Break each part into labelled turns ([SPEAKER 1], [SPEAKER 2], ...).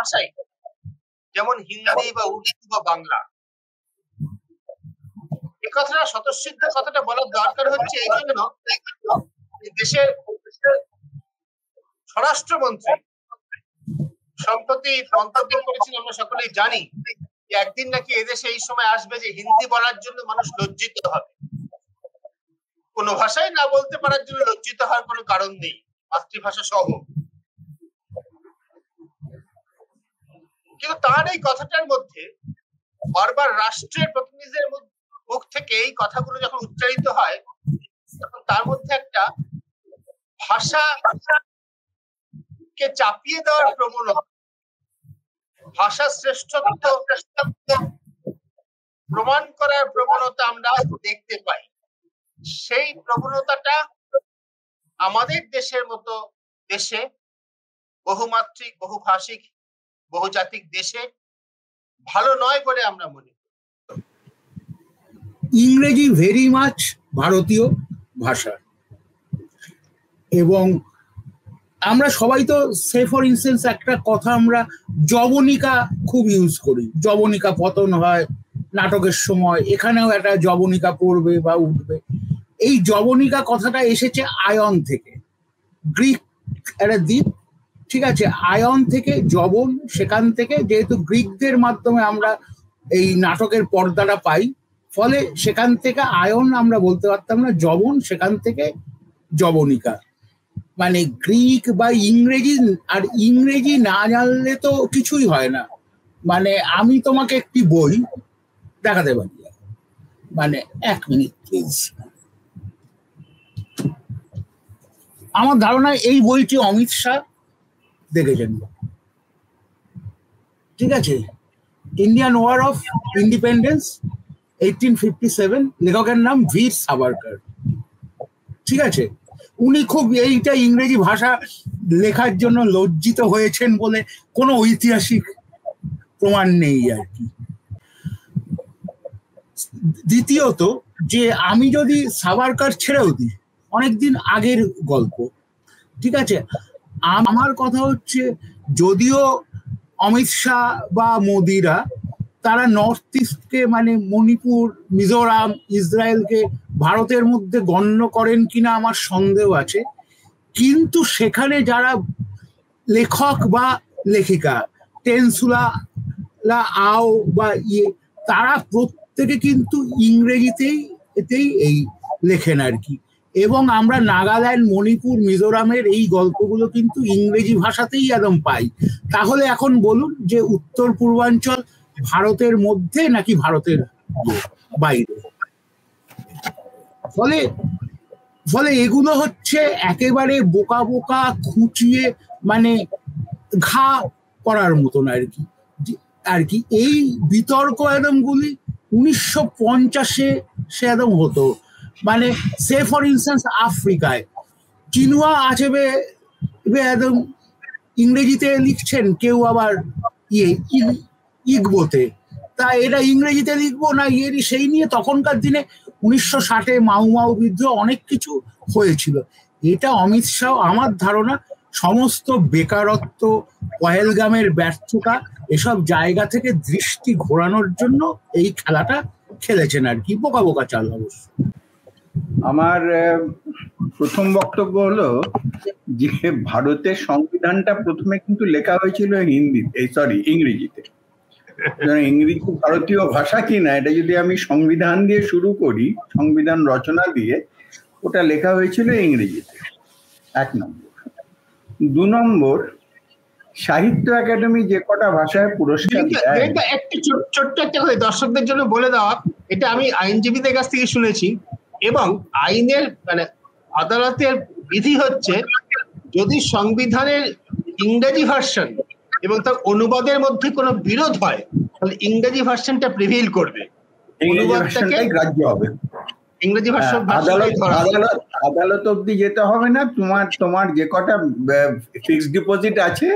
[SPEAKER 1] ভাষাই, যেমন হিন্দি বা উর্দু বা বাংলা, এই কথাটা স্বতঃসিদ্ধ কথাটা বলার দরকার হচ্ছে এই জন্য দেশের স্বরাষ্ট্রমন্ত্রী সম্প্রতি মন্তব্য করেছেন, আমরা সকলেই জানি যে একদিন নাকি এদেশে এই সময় আসবে যে হিন্দি বলার জন্য মানুষ লজ্জিত হবে, কোনো ভাষাই না বলতে পারার জন্য লজ্জিত হওয়ার কোনো কারণ নেই, মাতৃভাষা সহ। কিন্তু তার এই কথাটার মধ্যে বারবার রাষ্ট্রের প্রতিনিধিদের মুখ থেকে এই কথাগুলো যখন উচ্চারিত হয়, তখন তার মধ্যে একটা ভাষাকে চাপিয়ে দেওয়ার প্রবণতা, ভাষা শ্রেষ্ঠত্ব প্রমাণ করার প্রবণতা আমরা দেখতে পাই। সেই প্রবণতাটা আমাদের দেশের মতো দেশে, বহুমাত্রিক, বহুভাষিক, বহুজাতিক দেশে ভালো নয় বলে আমরা মনে করি।
[SPEAKER 2] ইংরেজি ভেরি মাচ ভারতীয় ভাষা, এবং আমরা সবাই তো সে ফর ইনস্টেন্স একটা কথা আমরা জবনিকা খুব ইউজ করি, জবনিকা পতন হয় নাটকের সময়, এখানেও একটা জবনিকা পড়বে বা উঠবে। এই জবনিকা কথাটা এসেছে আয়ন থেকে, গ্রিক একটা দ্বীপ, ঠিক আছে, আয়ন থেকে জবন, সেখান থেকে যেহেতু গ্রিকদের মাধ্যমে আমরা এই নাটকের পর্দাটা পাই, ফলে সেখান থেকে আয়ন আমরা বলতে পারতাম না, জবন, সেখান থেকে জবনিকা। মানে গ্রিক বা ইংরেজি, আর ইংরেজি না জানলে তো কিছুই হয় না। মানে আমি তোমাকে একটি বই দেখাতে পারি, মানে 1 মিনিট প্লিজ। আমার ধারণা এই বইটি অমিত শাহ দেখেছেন, ঠিক আছে, ইন্ডিয়ান ওয়ার অফ ইন্ডিপেন্ডেন্স 1857, লেখকের নাম বীর সাভারকর, ঠিক আছে। উনি খুব এইটা ইংরেজি ভাষা লেখার জন্য লজ্জিত হয়েছেন বলে কোনো ঐতিহাসিক প্রমাণ নেই আর কি। দ্বিতীয়ত, যে আমি যদি সাভারকর ছেড়েও দিই, অনেকদিন আগের গল্প, ঠিক আছে, আমার কথা হচ্ছে যদিও অমিত শাহ বা মোদিরা তারা নর্থ ইস্টকে মানে মণিপুর, মিজোরাম, ইসরায়েলকে ভারতের মধ্যে গণ্য করেন কিনা আমার সন্দেহ আছে, কিন্তু সেখানে যারা লেখক বা লেখিকা, টেনসুলা আও বা তারা প্রত্যেকে কিন্তু ইংরেজিতেই এই লেখেন আর কি। এবং আমরা নাগাল্যান্ড, মণিপুর, মিজোরামের এই গল্পগুলো কিন্তু ইংরেজি ভাষাতেই একদম পাই। তাহলে এখন বলুন যে উত্তর পূর্বাঞ্চল ভারতের মধ্যে নাকি ভারতের বাইরে? ফলে এগুলো হচ্ছে একেবারে বোকা বোকা খুঁচিয়ে মানে ঘা করার মতন আর কি। এই বিতর্ক একদমগুলি 1950-এ সে একদম হতো। মানে সে ফর ইনস্টেন্স আফ্রিকায় চিনুয়া আচেবে একদম ইংরেজিতে লিখছেন, কেউ আবার ইগবোতে, তা এটা ইংরেজিতে লিখবো না সেই নিয়ে তখনকার দিনে 1960-এ মাও বিদ্রোহ অনেক কিছু হয়েছিল। এটা অমিত শাহ আমার ধারণা সমস্ত বেকারত্ব, পহেলগামের ব্যর্থতা, এসব জায়গা থেকে দৃষ্টি ঘোরানোর জন্য এই খেলাটা খেলেছেন আর কি, বোকা বোকা চাল অবশ্য।
[SPEAKER 3] আমার প্রথম বক্তব্য হলো যে ভারতের সংবিধানটা প্রথমে কিন্তু লেখা হয়েছিল ইংরেজিতে। ইংরেজি ভারতীয় ভাষা কিনা এটা যদি আমি সংবিধান দিয়ে শুরু করি, সংবিধান রচনা দিয়ে, ওটা লেখা হয়েছিল ইংরেজিতে, 1 নম্বর। 2 নম্বর, সাহিত্য একাডেমি যে কটা ভাষায় পুরস্কার দেয়,
[SPEAKER 1] একটু ছোট্ট একটা করে দর্শকদের জন্য বলে দেওয়া, এটা আমি আইনজীবীদের কাছ থেকে শুনেছি, এবং আইনের মানে আদালতের বিধি হচ্ছে যদি সংবিধানের ইংরেজি ভার্সন এবং তার অনুবাদের মধ্যে কোনো বিরোধ হয়, তাহলে ইংরেজি ভার্সনটা প্রিভিল করবে,
[SPEAKER 3] অনুবাদটাই গ্রাহ্য হবে।
[SPEAKER 1] ইংরেজি ভাষা
[SPEAKER 3] আদালত অব্দি যেতে হবে না, তোমার যে কটা ফিক্সড ডিপোজিট আছে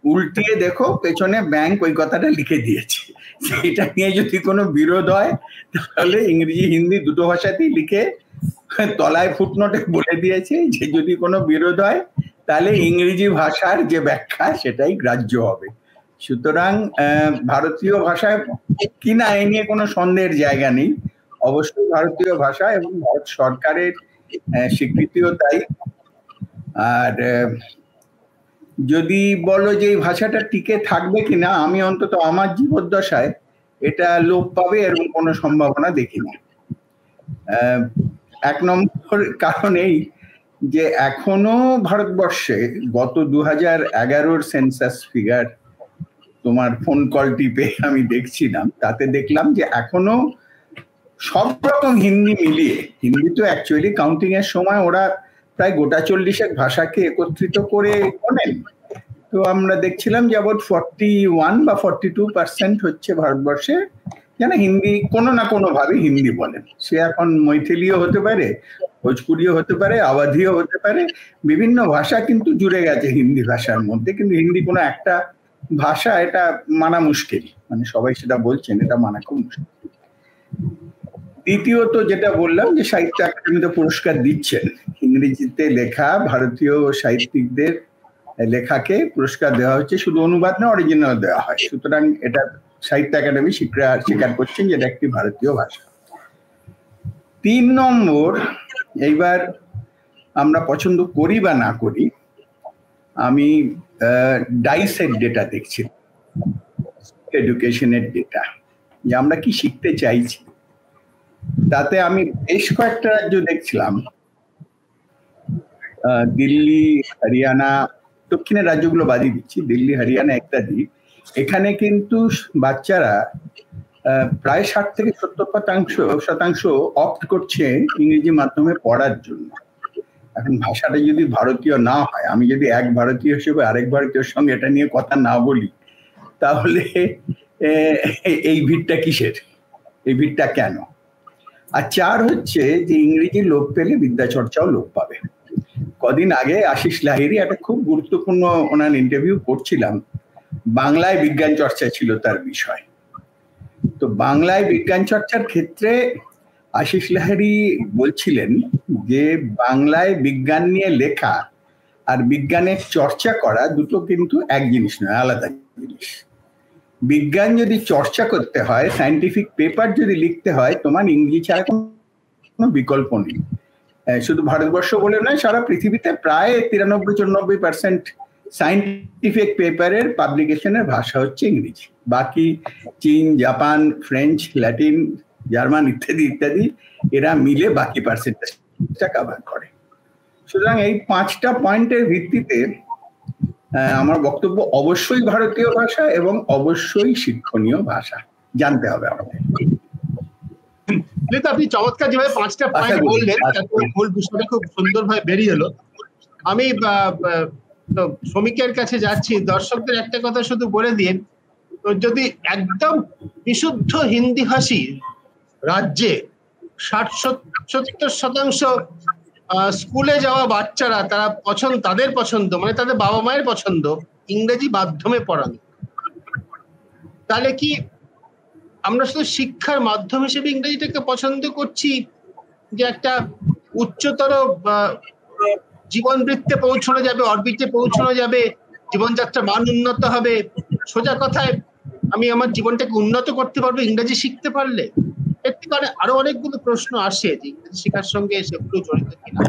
[SPEAKER 3] উল্টিয়ে দেখো, পেছনে ব্যাংক ওই কথাটা লিখে দিয়েছে। সেটা নিয়ে যদি কোনো বিরোধ হয় তাহলে ইংরেজি হিন্দি দুটো ভাষাতেই লিখে তলায় ফুটনোটে বলে দিয়েছে যে যদি কোনো বিরোধ হয় তাহলে ইংরেজি ভাষার যে ব্যাখ্যা সেটাই গ্রাহ্য হবে। সুতরাং ভারতীয় ভাষায় কিনা এ নিয়ে কোনো সন্দেহের জায়গা নেই, অবশ্যই ভারতীয় ভাষা, এবং ভারত সরকারের স্বীকৃতিও তাই। আর যদি বলো যে এই ভাষাটা টিকে থাকবে কিনা, আমি অন্তত আমার জীবদ্দশায় এটা লোপ পাবে এরকম কোনো সম্ভাবনা দেখি না। এক নম্বর কারণ এই যে এখনো ভারতবর্ষে গত 2011 সেন্সাস ফিগার তোমার ফোন কল টিপে আমি দেখছিলাম, তাতে দেখলাম যে এখনো সব রকম হিন্দি মিলিয়ে, হিন্দি তো অ্যাকচুয়ালি কাউন্টিং এর সময় ওরা প্রায় গোটা 40 ভাষাকে একত্রিত করে বলেন। তো আমরা দেখছিলাম যে অ্যাবাউট 41 বা 42% হচ্ছে ভারতবর্ষে যেন হিন্দি কোনো না কোনো ভাবে হিন্দি বলেন। সে এখন মৈথিলিও হতে পারে, ভোজপুরিও হতে পারে, আওয়াধিও হতে পারে, বিভিন্ন ভাষা কিন্তু জুড়ে গেছে হিন্দি ভাষার মধ্যে, কিন্তু হিন্দি কোনো একটা ভাষা এটা মানা মুশকিল, মানে সবাই সেটা বলছেন, এটা মানা খুব মুশকিল। দ্বিতীয়ত যেটা বললাম যে সাহিত্য একাডেমিতে পুরস্কার দিচ্ছেন, ইংরেজিতে লেখা ভারতীয় সাহিত্যিকদের লেখাকে পুরস্কার দেওয়া হচ্ছে, শুধু অনুবাদ না অরিজিনাল দেওয়া হয়। সুতরাং এটা সাহিত্য একাডেমি স্বীকার করছেন যে এটা একটি ভারতীয় ভাষা। 3 নম্বর, এইবার আমরা পছন্দ করি বা না করি, আমি ডাইসের ডেটা দেখছি, এডুকেশনের ডেটা, যে আমরা কি শিখতে চাইছি। তাতে আমি বেশ কয়েকটা রাজ্য দেখছিলাম, দিল্লি, হরিয়ানা, দক্ষিণের রাজ্যগুলো বাদই দিচ্ছি, দিল্লি, হরিয়ানা ইত্যাদি, এখানে কিন্তু বাচ্চারা প্রায় 60 থেকে 70% অপ্ট করছে ইংরেজি মাধ্যমে পড়ার জন্য। এখন ভাষাটা যদি ভারতীয় না হয়, আমি যদি এক ভারতীয় হিসেবে আরেক ভারতীয়র সঙ্গে এটা নিয়ে কথা না বলি, তাহলে এই ভিড়টা কিসের, এই ভিড়টা কেন? আর 4 হচ্ছে যে ইংরেজি লোপ পেলে বিদ্যাচর্চাও লোপ পাবে। কদিন আগে আশিস লাহিড়ী একটা খুব গুরুত্বপূর্ণ ওনার ইন্টারভিউ করছিলাম, বাংলায় বিজ্ঞান চর্চা ছিল তার বিষয়। তো বাংলায় বিজ্ঞান চর্চার ক্ষেত্রে আশিস লাহিড়ী বলছিলেন যে বাংলায় বিজ্ঞান নিয়ে লেখা আর বিজ্ঞানের চর্চা করা দুটো কিন্তু এক জিনিস নয়, আলাদা জিনিস। বিজ্ঞান যদি চর্চা করতে হয়, সায়েন্টিফিক পেপার যদি লিখতে হয়, তোমার ইংরেজি ছাড়া কোনো বিকল্প নেই। শুধু ভারতবর্ষ বলে নয়, সারা পৃথিবীতে প্রায় 93-94% সায়েন্টিফিক পেপারের পাবলিকেশনের ভাষা হচ্ছে ইংরেজি। বাকি চীন, জাপান, ফ্রেঞ্চ, ল্যাটিন, জার্মান ইত্যাদি ইত্যাদি এরা মিলে বাকি পার্সেন্টেজটা কভার করে। সুতরাং এই 5টা পয়েন্টের ভিত্তিতে আমার বক্তব্য অবশ্যই ভারতীয় ভাষা এবং অবশ্যই শিক্ষণীয় ভাষা, জানতে হবে আমাদের।
[SPEAKER 1] আপনি চমৎকার যেভাবে 5টা পয়েন্ট বললেন, মূল বিষয়টা খুব সুন্দরভাবে বেরিয়ে এলো। আমি শ্রমিকের কাছে যাচ্ছি, দর্শকদের একটা কথা শুধু বলে দিন, যদি একদম বিশুদ্ধ হিন্দি ভাষী রাজ্যে 60-70% স্কুলে যাওয়া বাচ্চারা তাদের পছন্দ, মানে তাদের বাবা মায়ের পছন্দ ইংরেজি মাধ্যমে পড়ানো, তাহলে কি আমরা শুধু শিক্ষার মাধ্যম হিসেবে ইংরেজিটাকে পছন্দ করছি, যে একটা উচ্চতর জীবন বৃত্তে পৌঁছানো যাবে, অরবিটে পৌঁছানো যাবে, জীবনযাত্রার মান উন্নত হবে? সোজা কথায় আমি আমার জীবনটাকে উন্নত করতে পারবো ইংরেজি শিখতে পারলে? এর থেকে আরো অনেকগুলো প্রশ্ন আসে যে ইংরেজি শেখার সঙ্গে সেগুলো জড়িত কিনা।